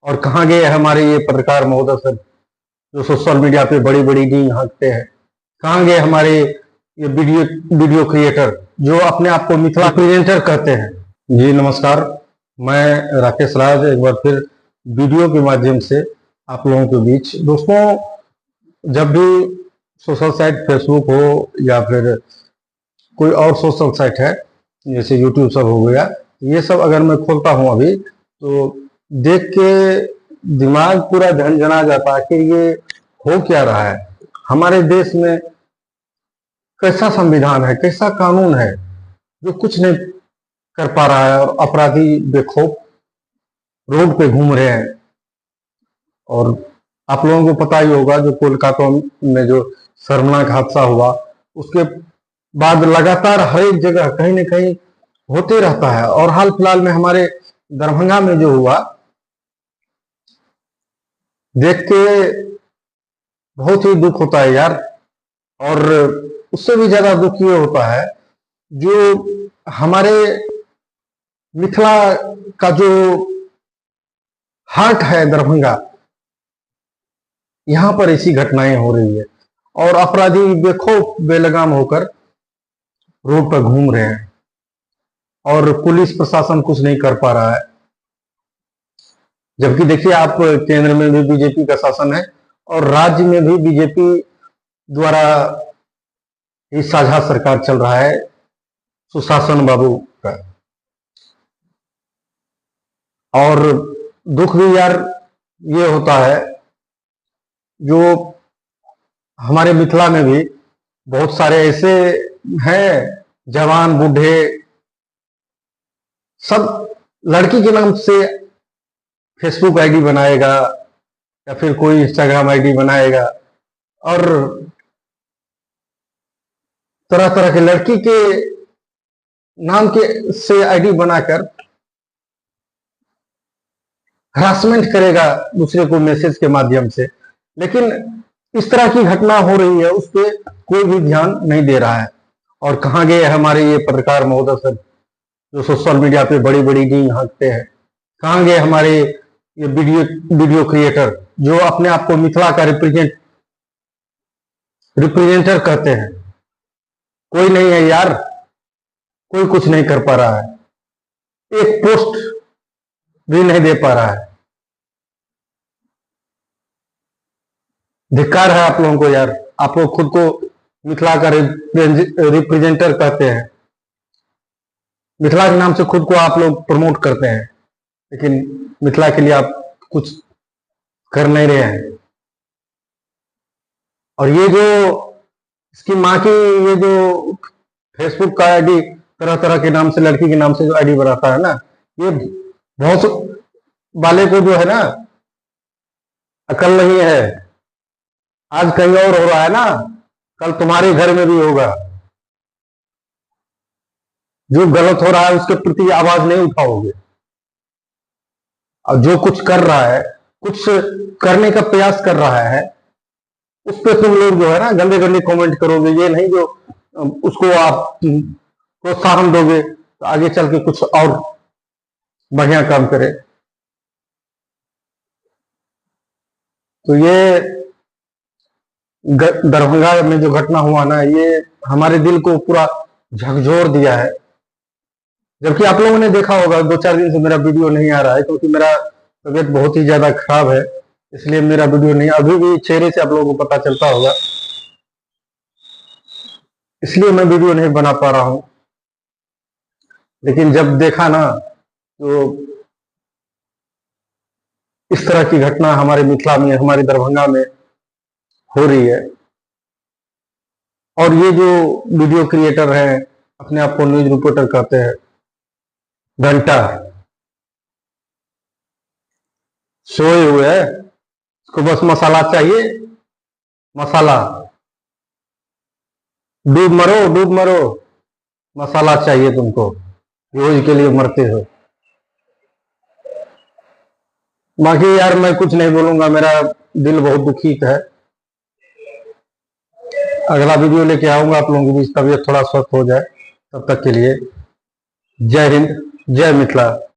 और कहाँ गए हमारे ये पत्रकार महोदय सब जो सोशल मीडिया पे बड़ी बड़ी नींद हाँकते हैं? कहाँ गए हमारे ये वीडियो क्रिएटर जो अपने आप को मिथिला प्रेजेंटर कहते हैं? जी नमस्कार, मैं राकेश राज एक बार फिर वीडियो के माध्यम से आप लोगों के बीच। दोस्तों, जब भी सोशल साइट फेसबुक हो या फिर कोई और सोशल साइट है जैसे यूट्यूब सब हो गया, ये सब अगर मैं खोलता हूँ अभी तो देख के दिमाग पूरा झंझना जाता है कि ये हो क्या रहा है। हमारे देश में कैसा संविधान है, कैसा कानून है जो कुछ नहीं कर पा रहा है और अपराधी बेखौफ रोड पे घूम रहे हैं। और आप लोगों को पता ही होगा जो कोलकाता में जो शर्मनाक हादसा हुआ, उसके बाद लगातार हर एक जगह कहीं न कहीं होते रहता है। और हाल फिलहाल में हमारे दरभंगा में जो हुआ, देख के बहुत ही दुख होता है यार। और उससे भी ज्यादा दुख ये होता है जो हमारे मिथिला का जो हार्ट है दरभंगा, यहां पर ऐसी घटनाएं हो रही है और अपराधी बेखौफ बेलगाम होकर रोड पर घूम रहे हैं और पुलिस प्रशासन कुछ नहीं कर पा रहा है। जबकि देखिए, आप केंद्र में भी बीजेपी का शासन है और राज्य में भी बीजेपी द्वारा ही साझा सरकार चल रहा है सुशासन बाबू का। और दुख भी यार ये होता है जो हमारे मिथिला में भी बहुत सारे ऐसे हैं, जवान बूढ़े सब लड़की के नाम से फेसबुक आईडी बनाएगा या फिर कोई इंस्टाग्राम आईडी बनाएगा और तरह तरह के लड़की के नाम के से आईडी बनाकर हरासमेंट करेगा दूसरे को मैसेज के माध्यम से। लेकिन इस तरह की घटना हो रही है, उस पर कोई भी ध्यान नहीं दे रहा है। और कहाँ गए हमारे ये पत्रकार महोदय सब जो सोशल मीडिया पे बड़ी बड़ी नींद हाँकते हैं? कहाँ गए हमारे ये वीडियो क्रिएटर जो अपने आप को मिथिला का रिप्रेजेंटर कहते हैं? कोई नहीं है यार, कोई कुछ नहीं कर पा रहा है, एक पोस्ट भी नहीं दे पा रहा है। धिक्कार है आप लोगों को यार। आप लोग खुद को मिथिला का रिप्रेजेंटर कहते हैं, मिथिला के नाम से खुद को आप लोग प्रमोट करते हैं, लेकिन मिथिला के लिए आप कुछ कर नहीं रहे हैं। और ये जो इसकी माँ की ये जो फेसबुक का आईडी तरह तरह के नाम से, लड़की के नाम से जो आईडी बनाता है ना, ये बहुत वाले को जो है ना अकल नहीं है। आज कहीं और हो रहा है ना, कल तुम्हारे घर में भी होगा। जो गलत हो रहा है उसके प्रति आवाज नहीं उठाओगे, और जो कुछ कर रहा है, कुछ करने का प्रयास कर रहा है, उस पर तुम लोग जो है ना गंदे गंदे कमेंट करोगे। ये नहीं जो उसको आप प्रोत्साहन दोगे तो आगे चल के कुछ और बढ़िया काम करे। तो ये दरभंगा में जो घटना हुआ ना, ये हमारे दिल को पूरा झकझोर दिया है। जबकि आप लोगों ने देखा होगा 2-4 दिन से मेरा वीडियो नहीं आ रहा है क्योंकि मेरा तबीयत बहुत ही ज्यादा खराब है, इसलिए मेरा वीडियो नहीं, अभी भी चेहरे से आप लोगों को पता चलता होगा, इसलिए मैं वीडियो नहीं बना पा रहा हूं। लेकिन जब देखा ना तो इस तरह की घटना हमारे मिथिला में, हमारे दरभंगा में हो रही है। और ये जो वीडियो क्रिएटर हैं, अपने आप को न्यूज रिपोर्टर कहते हैं, घंटा सोए हुए है, इसको बस मसाला चाहिए, मसाला, डूब मरो डूब मरो, मसाला चाहिए तुमको, रोज के लिए मरते हो। बाकी यार मैं कुछ नहीं बोलूंगा, मेरा दिल बहुत दुखी है। अगला वीडियो लेके आऊंगा आप लोगों के बीच, तबीयत थोड़ा स्वस्थ हो जाए। तब तक के लिए जय हिंद, जय मिथिला।